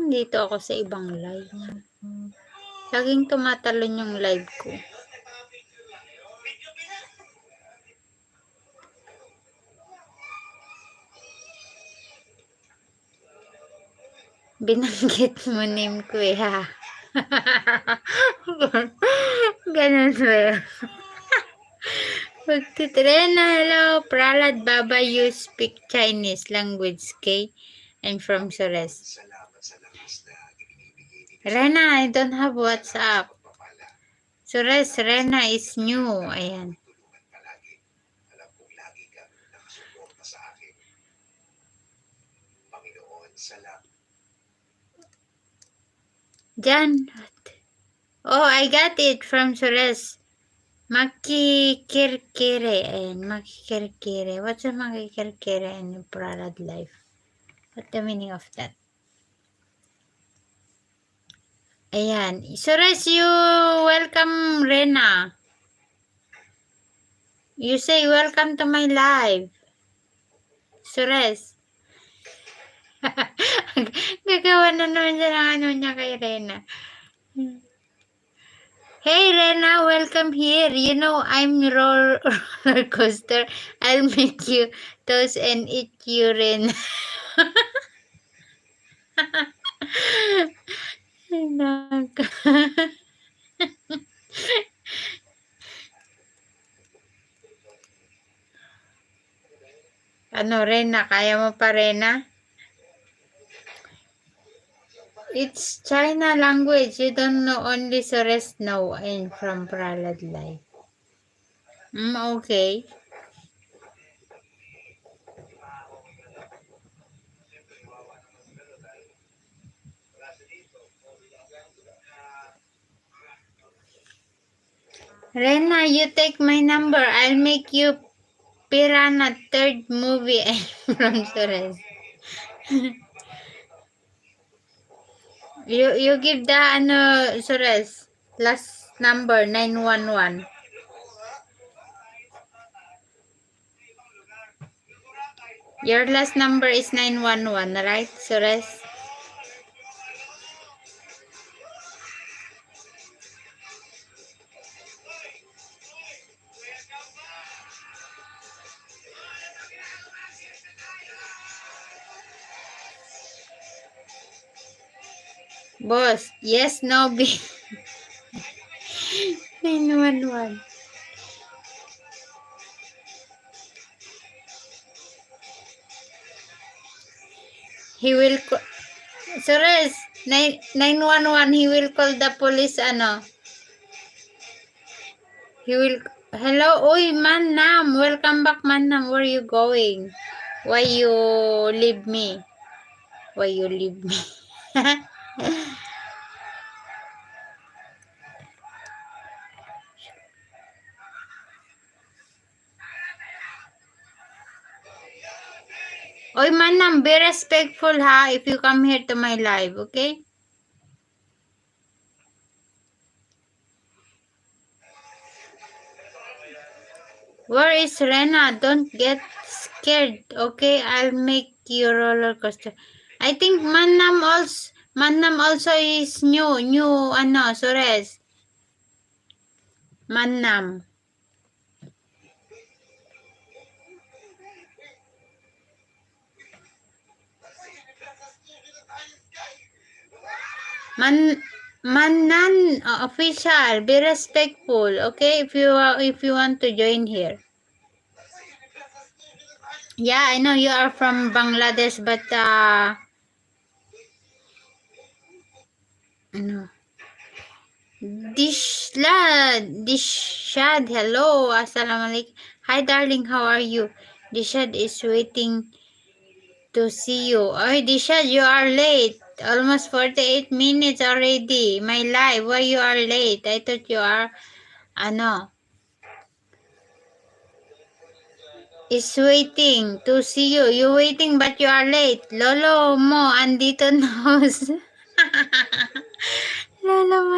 nandito ako sa ibang live. Laging tumatalon yung live ko. Binanggit mo name ko eh, ha? Ganun ba? Magtitrena, hello. Pralad Baba, you speak Chinese language, okay? I'm from Sores. Rena, I don't have WhatsApp. Sores, Rena is new. Ayan. Jan. Oh, I got it from Sores. Makikirkire. Ayan, makikirkire. What's a makikirkire in Pralad life? What's the meaning of that? Ayan. Sores, you welcome Rena. You say welcome to my live. Sores. Gagawa na naman siya ng ano niya kay Rena. Hey Rena, welcome here. You know I'm roller coaster. I'll make you toast and eat you, Rena. Ano, Rena? Kaya mo pa, Rena? It's China language. You don't know, only Sores know. I'm from Pralad Life. Okay. Rena, you take my number. I'll make you Piranha third movie. I'm from Sores. You give the ano, Sores, last number 911. Your last number is 911, right, Sores? Boss, yes, no, B. 911. He will call, Sores, 911, he will call the police, ano. He will, hello, uy, Manam, welcome back, Manam, where you going? Why you leave me? Why you leave me? Oy, Manam, be respectful, ha, if you come here to my live, okay? Where is Rena? Don't get scared, okay? I'll make you roller coaster. I think Manam also is new, ano, Sores. Manam. Manan official, be respectful, okay? If you want to join here. Yeah, I know you are from Bangladesh, but ano? Dishad, hello, assalamualaikum. Hi darling, how are you? Dishad is waiting to see you. Oh, Dishad, you are late. Almost 48 minutes already. My life, why you are late? I thought you are, ano, is waiting to see you. You waiting but you are late. Lolo mo, andito na. Lolo mo.